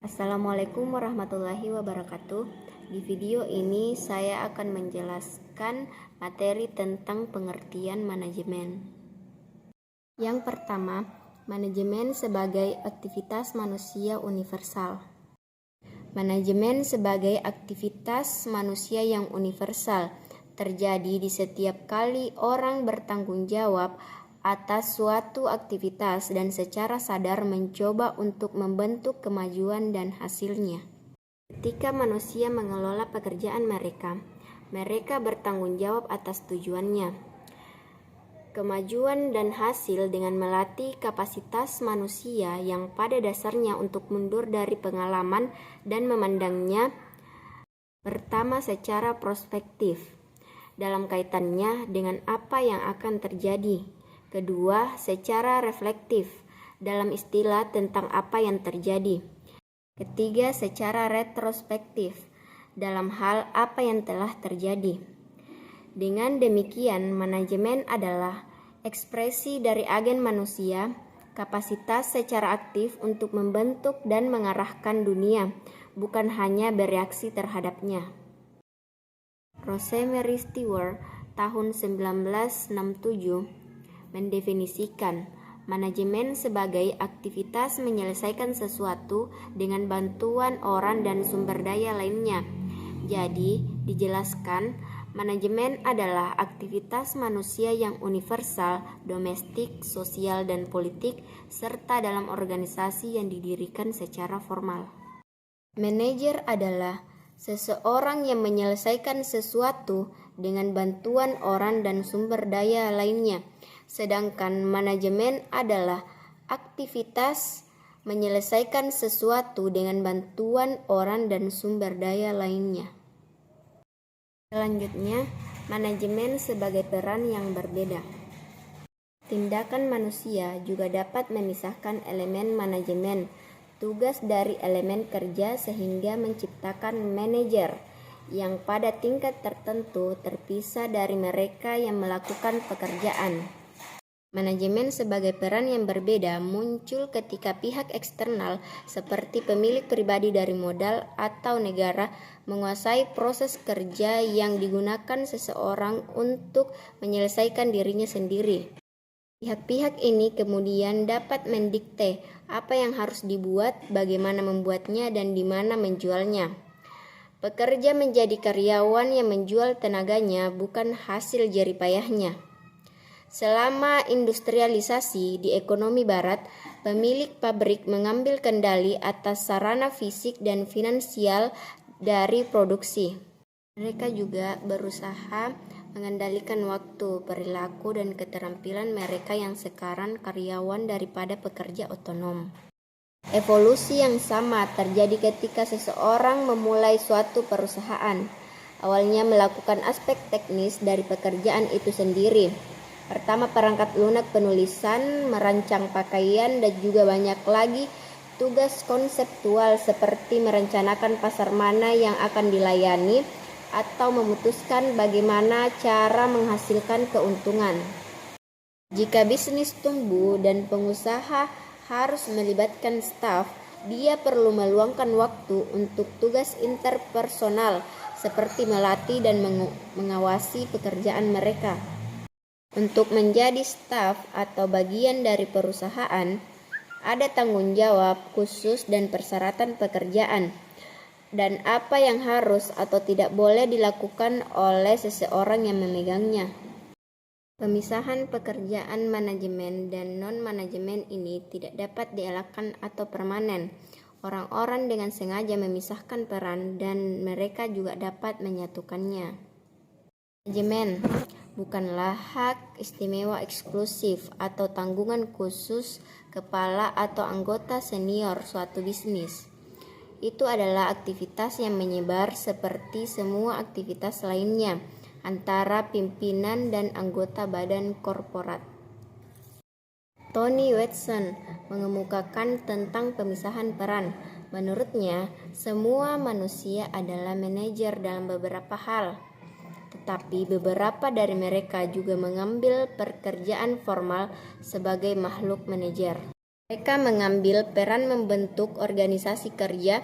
Assalamualaikum warahmatullahi wabarakatuh. Di video ini saya akan menjelaskan materi tentang pengertian manajemen. Yang pertama, manajemen sebagai aktivitas manusia universal. Manajemen sebagai aktivitas manusia yang universal terjadi di setiap kali orang bertanggung jawab atas suatu aktivitas dan secara sadar mencoba untuk membentuk kemajuan dan hasilnya. Ketika manusia mengelola pekerjaan mereka bertanggung jawab atas tujuannya, kemajuan dan hasil dengan melatih kapasitas manusia yang pada dasarnya untuk mundur dari pengalaman dan memandangnya pertama secara prospektif dalam kaitannya dengan apa yang akan terjadi. Kedua, secara reflektif dalam istilah tentang apa yang terjadi. Ketiga, secara retrospektif dalam hal apa yang telah terjadi. Dengan demikian, manajemen adalah ekspresi dari agen manusia, kapasitas secara aktif untuk membentuk dan mengarahkan dunia, bukan hanya bereaksi terhadapnya. Rosemary Stewart tahun 1967 mendefinisikan manajemen sebagai aktivitas menyelesaikan sesuatu dengan bantuan orang dan sumber daya lainnya. Jadi, dijelaskan, manajemen adalah aktivitas manusia yang universal, domestik, sosial, dan politik, serta dalam organisasi yang didirikan secara formal. Manajer adalah seseorang yang menyelesaikan sesuatu dengan bantuan orang dan sumber daya lainnya. Sedangkan manajemen adalah aktivitas menyelesaikan sesuatu dengan bantuan orang dan sumber daya lainnya. Selanjutnya, manajemen sebagai peran yang berbeda. Tindakan manusia juga dapat memisahkan elemen manajemen, tugas dari elemen kerja sehingga menciptakan manajer yang pada tingkat tertentu terpisah dari mereka yang melakukan pekerjaan. Manajemen sebagai peran yang berbeda muncul ketika pihak eksternal seperti pemilik pribadi dari modal atau negara menguasai proses kerja yang digunakan seseorang untuk menyelesaikan dirinya sendiri. Pihak-pihak ini kemudian dapat mendikte apa yang harus dibuat, bagaimana membuatnya, dan di mana menjualnya. Pekerja menjadi karyawan yang menjual tenaganya, bukan hasil jerih payahnya. Selama industrialisasi di ekonomi barat, pemilik pabrik mengambil kendali atas sarana fisik dan finansial dari produksi. Mereka juga berusaha mengendalikan waktu, perilaku, dan keterampilan mereka yang sekarang karyawan daripada pekerja otonom. Evolusi yang sama terjadi ketika seseorang memulai suatu perusahaan. Awalnya melakukan aspek teknis dari pekerjaan itu sendiri. Pertama, perangkat lunak penulisan, merancang pakaian, dan juga banyak lagi tugas konseptual seperti merencanakan pasar mana yang akan dilayani atau memutuskan bagaimana cara menghasilkan keuntungan. Jika bisnis tumbuh dan pengusaha harus melibatkan staf, dia perlu meluangkan waktu untuk tugas interpersonal seperti melatih dan mengawasi pekerjaan mereka. Untuk menjadi staf atau bagian dari perusahaan, ada tanggung jawab khusus dan persyaratan pekerjaan, dan apa yang harus atau tidak boleh dilakukan oleh seseorang yang memegangnya. Pemisahan pekerjaan manajemen dan non-manajemen ini tidak dapat dielakkan atau permanen. Orang-orang dengan sengaja memisahkan peran dan mereka juga dapat menyatukannya. Manajemen bukanlah hak istimewa eksklusif atau tanggungan khusus kepala atau anggota senior suatu bisnis. Itu adalah aktivitas yang menyebar seperti semua aktivitas lainnya antara pimpinan dan anggota badan korporat. Tony Watson mengemukakan tentang pemisahan peran. Menurutnya, semua manusia adalah manajer dalam beberapa hal. Tetapi beberapa dari mereka juga mengambil pekerjaan formal sebagai makhluk manajer. Mereka mengambil peran membentuk organisasi kerja.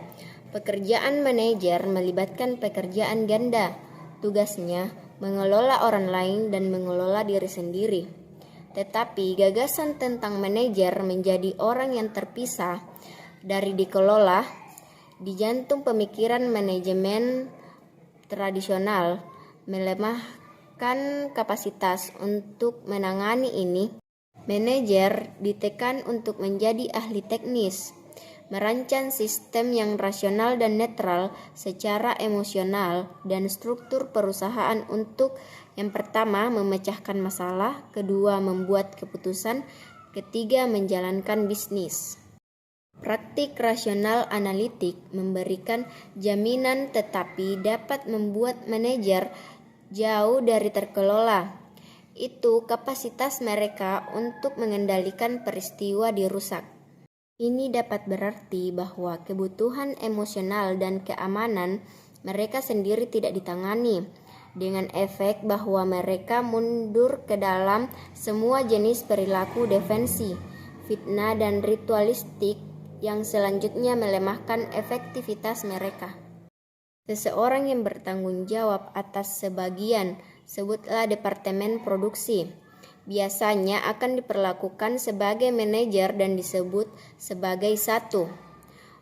Pekerjaan manajer melibatkan pekerjaan ganda. Tugasnya mengelola orang lain dan mengelola diri sendiri. Tetapi gagasan tentang manajer menjadi orang yang terpisah dari dikelola di jantung pemikiran manajemen tradisional, melemahkan kapasitas untuk menangani ini. Manajer ditekan untuk menjadi ahli teknis, merancang sistem yang rasional dan netral secara emosional dan struktur perusahaan untuk yang pertama memecahkan masalah, kedua membuat keputusan, ketiga menjalankan bisnis. Praktik rasional analitik memberikan jaminan tetapi dapat membuat manajer jauh dari terkelola. Itu kapasitas mereka untuk mengendalikan peristiwa dirusak. Ini dapat berarti bahwa kebutuhan emosional dan keamanan mereka sendiri tidak ditangani, dengan efek bahwa mereka mundur ke dalam semua jenis perilaku defensi, fitnah dan ritualistik yang selanjutnya melemahkan efektivitas mereka. Seseorang yang bertanggung jawab atas sebagian, sebutlah departemen produksi, biasanya akan diperlakukan sebagai manajer dan disebut sebagai satu.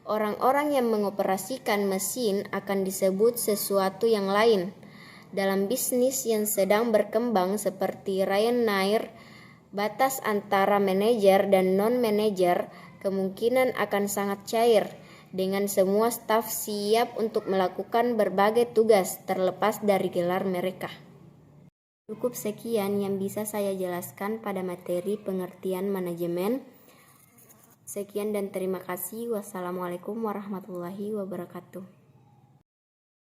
Orang-orang yang mengoperasikan mesin akan disebut sesuatu yang lain. Dalam bisnis yang sedang berkembang seperti Ryanair, batas antara manajer dan non-manajer kemungkinan akan sangat cair, dengan semua staf siap untuk melakukan berbagai tugas terlepas dari gelar mereka. Cukup sekian yang bisa saya jelaskan pada materi pengertian manajemen. Sekian dan terima kasih. Wassalamualaikum warahmatullahi wabarakatuh.